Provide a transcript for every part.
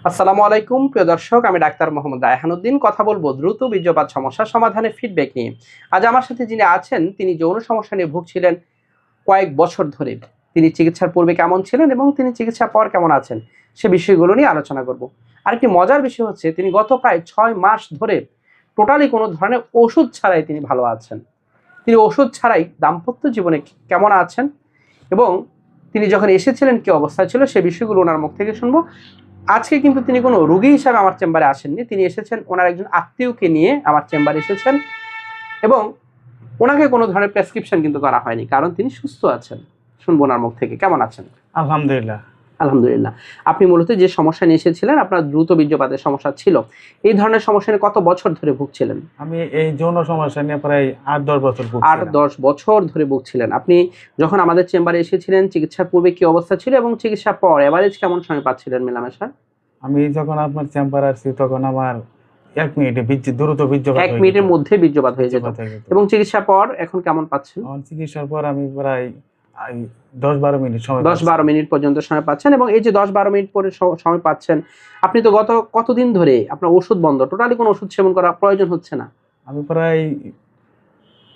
আসসালামু আলাইকুম প্রিয় দর্শক, আমি ডাক্তার মোহাম্মদ রায়হানুদ্দিন কথা বলবো দ্রুত বীর্যপাত সমস্যা সমাধানের ফিডব্যাক নিয়ে। আজ আমার সাথে যিনি আছেন তিনি যৌন সমস্যা নিয়ে ভুগছিলেন কয়েক বছর ধরে। তিনি চিকিৎসার পূর্বে কেমন ছিলেন এবং তিনি চিকিৎসার পর কেমন আছেন সে বিষয়গুলো নিয়ে আলোচনা করব। আরেকটি মজার বিষয় হচ্ছে তিনি গত প্রায় 6 মাস ধরে টোটালি কোনো ধরনের ওষুধ ছাড়াই তিনি ভালো আছেন। তিনি ওষুধ ছাড়াই দাম্পত্য জীবনে কেমন আছেন এবং তিনি যখন এসেছিলেন কি অবস্থায় ছিল সে বিষয়গুলো ওনার মুখ থেকে শুনবো। আজকে কিন্তু তিনি কোনো রোগী হিসাবে আমার চেম্বারে আসেননি, তিনি এসেছেন ওনার একজন আত্মীয়কে নিয়ে আমার চেম্বারে এসেছেন এবং ওনাকে কোনো ধরনের প্রেসক্রিপশন কিন্তু করা হয়নি, কারণ তিনি সুস্থ আছেন। শুনবো ওনার মুখ থেকে। কেমন আছেন? আলহামদুলিল্লাহ। আলহামদুলিল্লাহ। আপনি মূলত যে সমস্যা নিয়ে এসেছিলেন, আপনার দ্রুত বীর্যপাতের সমস্যা ছিল, এই ধরনের সমস্যা নিয়ে কত বছর ধরে ভুগছিলেন? আমি এই যৌন সমস্যা নিয়ে প্রায় 8-10 বছর ভুগছিলাম। 8-10 বছর ধরে ভুগছিলেন। আপনি যখন আমাদের চেম্বারে এসেছিলেন চিকিৎসার পূর্বে কি অবস্থা ছিল এবং চিকিৎসার পর এভারেজ কেমন সময় পাচ্ছিলেন মেলামেশা? আমি যখন আপনার চেম্বারে আসছি তখন আমার 1 মিনিটে দ্রুত বীর্যপাত 1 মিনিটের মধ্যে বীর্যপাত হয়ে যেত। এবং চিকিৎসার পর এখন কেমন পাচ্ছেন? চিকিৎসার পর আমি প্রায় 10-12 মিনিট সময় 10-12 মিনিট পর্যন্ত সময় পাচ্ছেন। এবং এই যে 10-12 মিনিট পরে সময় পাচ্ছেন, আপনি তো গত কতদিন ধরে আপনার ওষুধ বন্ধ, টোটালি কোনো ওষুধ সেবন করা প্রয়োজন হচ্ছে না? আমি প্রায়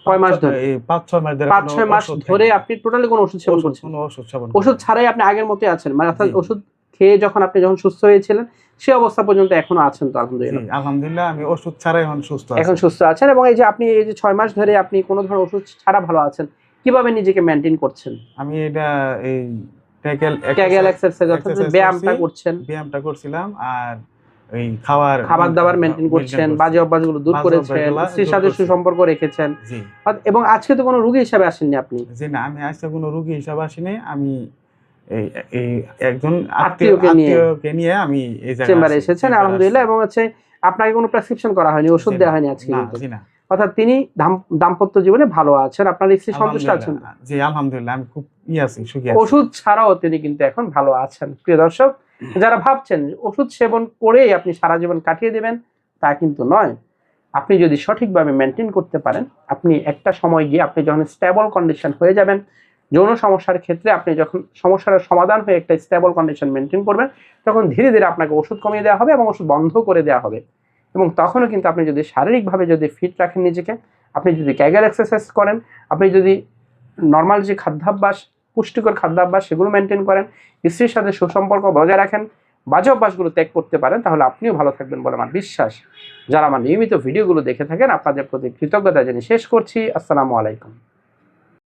কয় মাস ধরে? 5-6 মাস ধরে 5-6 মাস ধরে আপনি টোটালি কোনো ওষুধ সেবন করছেন? কোনো ওষুধ সেবন ওষুধ ছাড়াই আপনি আগের মতোই আছেন, মানে অর্থাৎ ওষুধ খেয়ে যখন সুস্থ হয়েছিলেন সেই অবস্থা পর্যন্ত এখনো আছেন তো? আলহামদুলিল্লাহ। আলহামদুলিল্লাহ, আমি ওষুধ ছাড়াই এখন সুস্থ আছেন। এবং এই যে আপনি এই যে 6 মাস ধরে আপনি কোনো ধরনের ওষুধ ছাড়া ভালো আছেন, কিভাবে নিজেকে মেইনটেইন করছেন? আমি এটা এই ক্যাগেল এক্সারসাইজ অর্থাৎ ব্যায়ামটা করছিলাম, আর এই খাবার দাবার মেইনটেইন করছেন, বাজে অভ্যাসগুলো দূর করেছেন, স্ত্রীর সাথে সুসম্পর্ক রেখেছেন। এবং আজকে তো কোনো রোগী হিসেবে আসেননি আপনি? জি না, আমি আজকে কোনো রোগী হিসেবে আসিনি। আমি এই একজন আত্মীয়কে নিয়ে আমি এই চেম্বারে এসেছেন। আলহামদুলিল্লাহ। এবং আপনাকে কোনো প্রেসক্রিপশন করা হয়নি, ওষুধ দেওয়া হয়নি আজকে? অর্থাৎ তিনি দাম্পত্য জীবনে ভালো আছেন, আপনার স্ত্রী সন্তুষ্ট আছেন? জি আলহামদুলিল্লাহ, আমি খুব সুখী আছি। ওষুধ ছাড়াও তিনি কিন্তু এখন ভালো আছেন। প্রিয় দর্শক, যারা ভাবছেন ওষুধ সেবন করেই আপনি সারা জীবন কাটিয়ে দেবেন, তা কিন্তু নয়। আপনি যদি সঠিকভাবে মেনটেন করতে পারেন, আপনি একটা সময় গিয়ে আপনি যখন স্টেবল কন্ডিশন হয়ে যাবেন, যৌন সমস্যার ক্ষেত্রে আপনি যখন সমস্যার সমাধান হয়ে একটা স্টেবল কন্ডিশন মেনটেন করবেন, তখন ধীরে ধীরে আপনাকে ওষুধ কমিয়ে দেওয়া হবে এবং ওষুধ বন্ধ করে দেওয়া হবে। এবং তখনও কিন্তু আপনি যদি শারীরিকভাবে যদি ফিট রাখেন নিজেকে, আপনি যদি ক্যাগেল এক্সারসাইজ করেন, আপনি যদি নর্মাল যে খাদ্যাভ্যাস, পুষ্টিকর খাদ্যাভ্যাস সেগুলো মেনটেন করেন, স্ত্রীর সাথে সুসম্পর্ক বজায় রাখেন, বাজে অভ্যাসগুলো ত্যাগ করতে পারেন, তাহলে আপনিও ভালো থাকবেন বলে আমার বিশ্বাস। যারা আমার নিয়মিত ভিডিওগুলো দেখে থাকেন আপনাদের প্রতি কৃতজ্ঞতা জানিয়ে শেষ করছি। আসসালামু আলাইকুম।